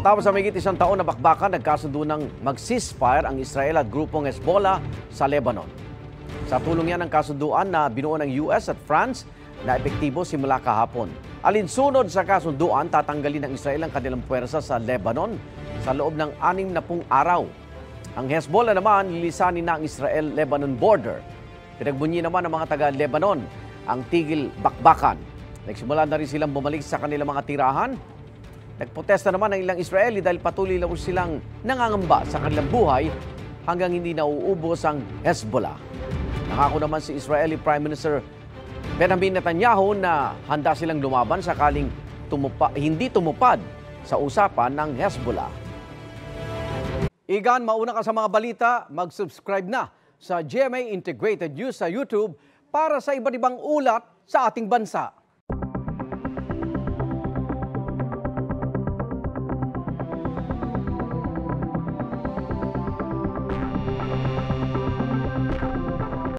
Matapos sa mahigit isang taon na bakbakan, nagkasundo ng mag-ceasefire ang Israel at grupong Hezbollah sa Lebanon. Sa tulong yan ng kasunduan na binuo ng US at France na epektibo simula kahapon. Alinsunod sa kasunduan, tatanggalin ng Israel ang kanilang puwersa sa Lebanon sa loob ng 60 araw. Ang Hezbollah naman, lilisanin na ang Israel-Lebanon border. Pinagbunyi naman ng mga taga-Lebanon ang tigil bakbakan. Nagsimula na rin silang bumalik sa kanilang mga tirahan. Nagprotesta naman ang ilang Israeli dahil patuloy lang silang nangangamba sa kanilang buhay hanggang hindi nauubos ang Hezbollah. Nangako naman si Israeli Prime Minister Benjamin Netanyahu na handa silang lumaban sakaling hindi tumupad sa usapan ng Hezbollah. Igan, mauna ka sa mga balita, mag-subscribe na sa GMA Integrated News sa YouTube para sa iba't ibang ulat sa ating bansa.